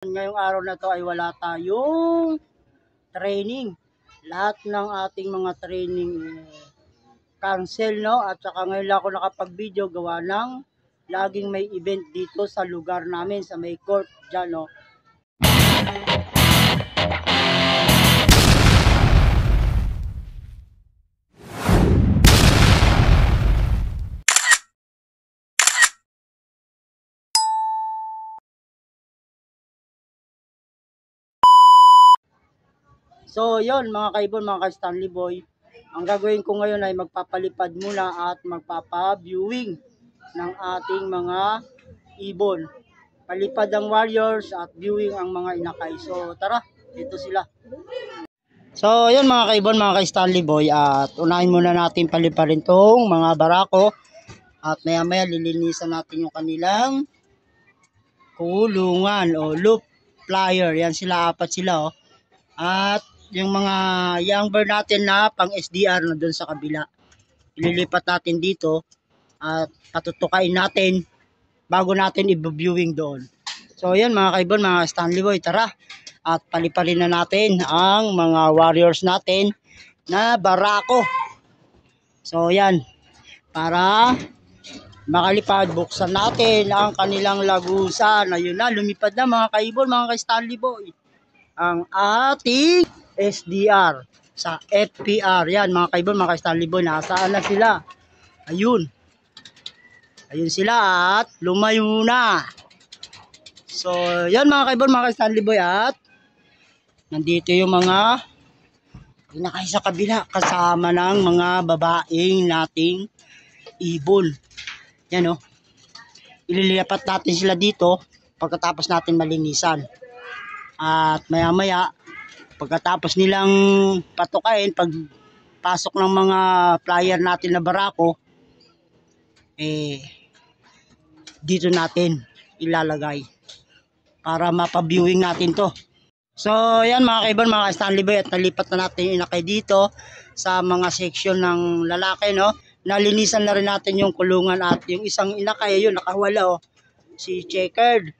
Ngayong araw na to ay wala tayong training. Lahat ng ating mga training cancel, no? At saka ngayon lang ako nakapag-video gawa ng laging may event dito sa lugar namin sa may court dyan, no? So, yon mga kaibon, mga ka-Stanley Boy. Ang gagawin ko ngayon ay magpapalipad muna at magpapa-viewing ng ating mga ibon. Palipad ang warriors at viewing ang mga inakay. So, tara, dito sila. So, yun mga kaibon, mga ka-Stanley Boy. At unahin muna natin paliparin tong mga barako. At maya-maya lilinisan natin yung kanilang kulungan o loop flyer. Yan sila, apat sila, oh. At yung mga young bird natin na pang SDR na doon sa kabila, ililipat natin dito at patutukain natin bago natin i-viewing doon. So yan mga kaibon, mga Stanley Boy, tara at paliparin na natin ang mga warriors natin na barako. So yan, para makalipad, buksan natin ang kanilang lagusan. Ayun na, lumipad na mga kaibon, mga Stanley Boy, ang ating SDR sa FPR. Yan mga kaibon, mga Stanley Boy, nasaan na sila? Ayun. Ayun sila at lumayo na. So, yan mga kaibon, mga Stanley Boy, at nandito yung mga inakay sa kabila kasama ng mga babaeng nating ibon. Yan, oh. Ililipat natin sila dito pagkatapos natin malinisan. At maya-maya, pagkatapos nilang patukain, pagpasok ng mga flyer natin na barako, dito natin ilalagay para mapaviewing natin to. So yan mga kaibon, mga Stanley Boy, at nalipat na natin yung inakay dito sa mga section ng lalaki, no? Nalinisan na rin natin yung kulungan at yung isang inakay, yun nakawala, oh, si checkered,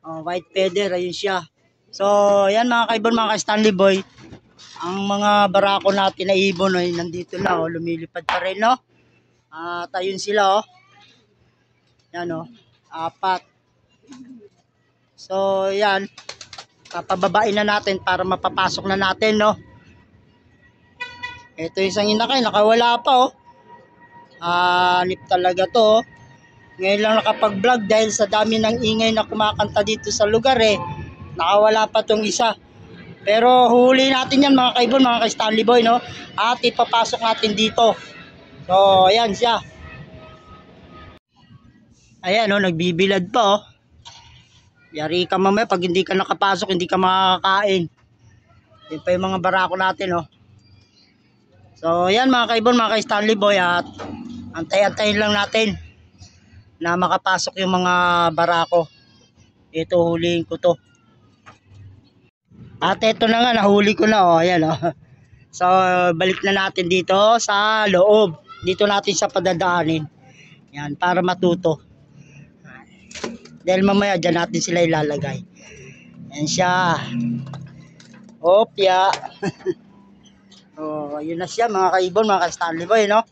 white feather, ayun siya. So yan mga kaibon, mga Stanley Boy, ang mga barako natin na ibon ay nandito na, oh, lumilipad pa rin, no? At ayun sila, oh. Yan, oh, apat. So yan, papababain na natin para mapapasok na natin, no? Ito yung isang inakay, nakawala pa, oh. Hanip talaga to, oh. Ngayon lang nakapag-vlog dahil sa dami ng ingay na kumakanta dito sa lugar, nakawala pa tong isa. Pero huli natin yan mga kaibon, mga ka-Stanley Boy, no? At ipapasok natin dito. So ayan siya. Ayan, oh, nagbibilad pa, oh. Yari ka mamaya pag hindi ka nakapasok, hindi ka makakain. Yan pa yung mga barako natin, oh. So yan mga kaibon, mga ka-Stanley Boy, at antay-antayin lang natin na makapasok yung mga barako. Ito, huliin ko to. At ito na nga, nahuli ko na, oh. Ayan, oh. So balik na natin dito sa loob. Dito natin sa padadaanin. Yan, para matuto. Dahil mamaya dyan natin sila ilalagay. Yan siya. Opya. Oh, yun na siya mga kaibon, mga ka-Stanley Boy, no?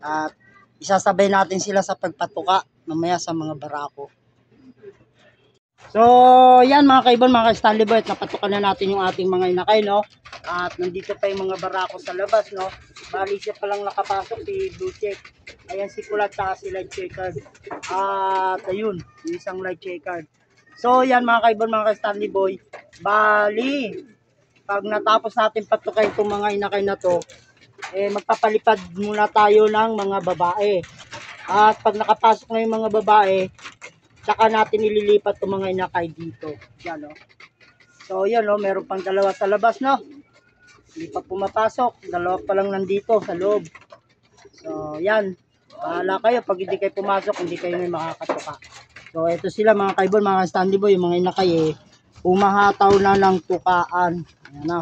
At isasabay natin sila sa pagpatuka mamaya sa mga barako. So, yan mga kaibon, mga ka-Stanley Boy, at napatukan na natin yung ating mga inakay, no? At nandito pa yung mga barako sa labas, no? Bali siya palang nakapasok, si Blue Check. Ayan si Kulat, saka si Light Checkered. At ayun, yung isang Light Checkered. So, yan mga kaibon, mga ka-Stanley Boy. Bali, pag natapos natin patukay itong mga inakay na to, magpapalipad muna tayo ng mga babae. At pag nakapasok na yung mga babae, saka natin ililipat itong mga inakay dito. Yan, oh. So yan, oh, meron pang dalawa sa labas, no? Hindi pa pumapasok, dalawa pa lang nandito sa loob. So yan, bahala kayo, pag hindi kayo pumasok, hindi kayo may makakatuka. So ito sila mga kaibon, mga Stanley Boy, yung mga inakay, umahataw na ng tukaan. Ayan na.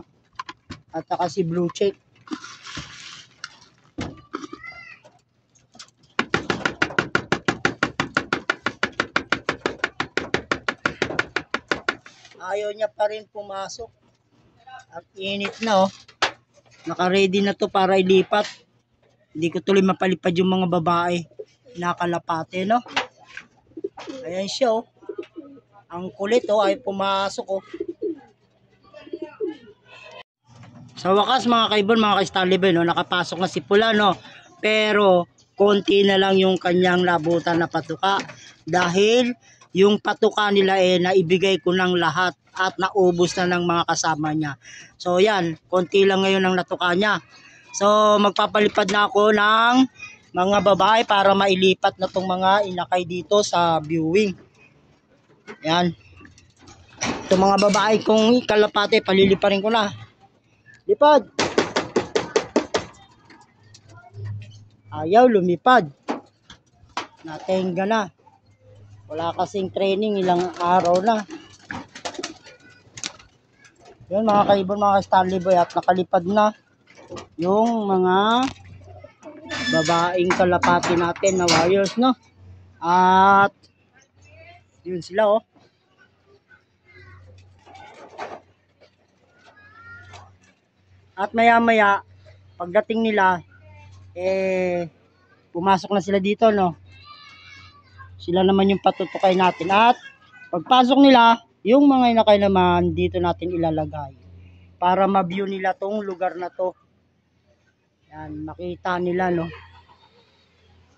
At saka si Blue Check. Ayaw niya pa rin pumasok. At init na oh. Naka-ready na to para ilipat. Hindi ko tuloy mapalipad yung mga babae. Nakalapate no. Ayan siya oh. Ang kulit oh, ay pumasok oh. Sa wakas mga kaibon, mga ka-Stanley no, nakapasok na si Pula no. Pero konti na lang yung kanyang labutan na patuka. Dahil yung patuka nila naibigay ko ng lahat at naubos na ng mga kasama niya. So yan, konti lang ngayon ang natuka niya. So magpapalipad na ako ng mga babae para mailipat na tong mga inakay dito sa viewing. Yan. Itong mga babae kong kalapate, paliliparin ko na. Lipad. Ayaw lumipad. Natenga na. Wala kasing training, ilang araw na. Yan mga kaibon, mga Stanley Boy, at nakalipad na yung mga babaeng kalapati natin na warriors no. At yun sila oh. At maya maya pagdating nila pumasok na sila dito no. Sila naman yung patutukay natin at pagpasok nila yung mga inakay naman dito natin ilalagay para ma-view nila tong lugar na to. Yan, makita nila no.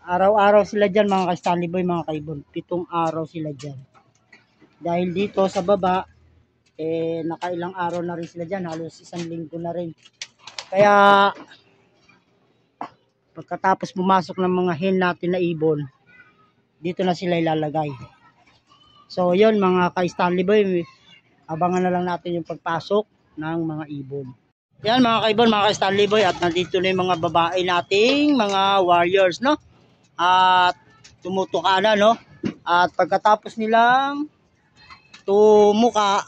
Araw-araw sila dyan mga ka-Stanley Boy, mga kaibon. 7 araw sila dyan. Dahil dito sa baba nakailang araw na rin sila dyan, halos 1 linggo na rin. Kaya pagkatapos pumasok ng mga hen natin na ibon, dito na sila ilalagay. So yun mga ka-Stanley Boy, abangan na lang natin yung pagpasok ng mga ibon. Yan mga kaibon, mga ka-Stanley Boy, at nandito na yung mga babae nating mga warriors no. At tumutuka na no. At pagkatapos nilang tumuka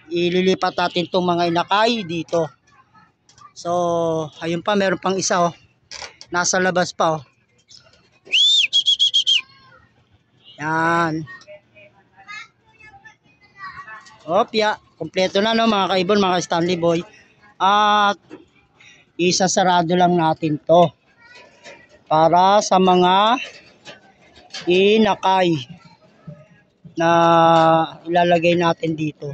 ililipat natin itong mga inakay dito. So ayun pa, meron pang isa oh. Nasa labas pa oh. Yan. Opya, kompleto na no mga kaibon, mga Stanley Boy. At isasarado lang natin to para sa mga inakay na ilalagay natin dito.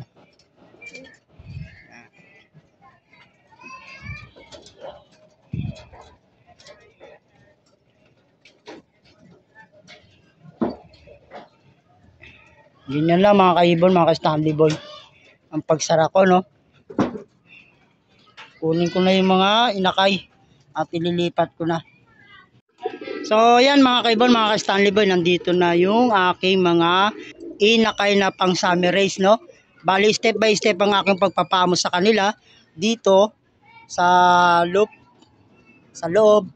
Yun lang mga kaibon, mga Stanley Boy, ang pagsara ko no. Kunin ko na yung mga inakay at ililipat ko na. So yan mga kaibon, mga Stanley Boy, nandito na yung aking mga inakay na pang summer race no. Bali step by step ang aking pagpapamo sa kanila dito sa loob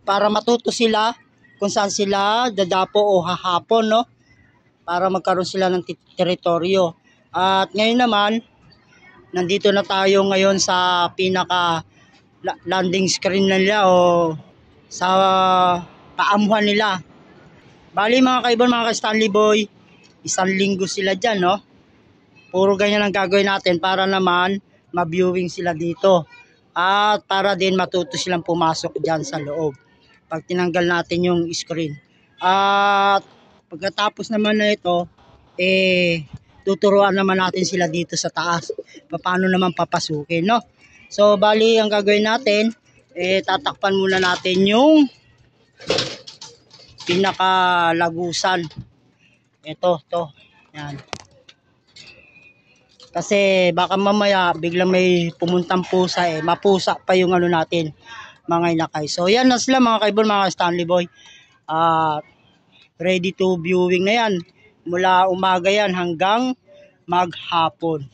para matuto sila kung saan sila dadapo o hahapon no, para magkaroon sila ng teritoryo. At ngayon naman nandito na tayo ngayon sa pinaka landing screen nila o sa paamuhan nila. Bali mga kaibon, mga Stanley Boy, 1 linggo sila dyan no. Puro ganyan ang gagawin natin para naman ma-viewing sila dito. At para din matuto silang pumasok dyan sa loob pag tinanggal natin yung screen. At pagkatapos naman na ito, tuturuan naman natin sila dito sa taas paano naman papasukin no. So bali ang gagawin natin, tatakpan muna natin yung pinakalagusan. Ito, yan. Kasi baka mamaya biglang may pumuntang pusa mapusa pa yung ano natin, mga inakay. So yan na sila mga kaibon, mga Stanley Boy. Ready to viewing na yan. Mula umaga yan hanggang maghapon.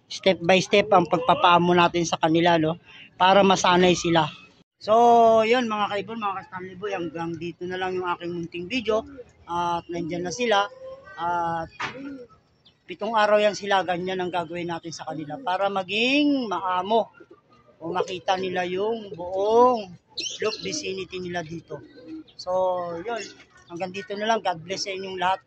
Step by step ang pagpapaamo natin sa kanila no, para masanay sila. So yun mga kaibon, mga Stanley Boy, hanggang dito na lang yung aking munting video. At nandyan na sila. At 7 araw yan sila, ganyan ang gagawin natin sa kanila para maging maamo o makita nila yung buong look vicinity nila dito. So yun, hanggang dito na lang. God bless sa inyong lahat.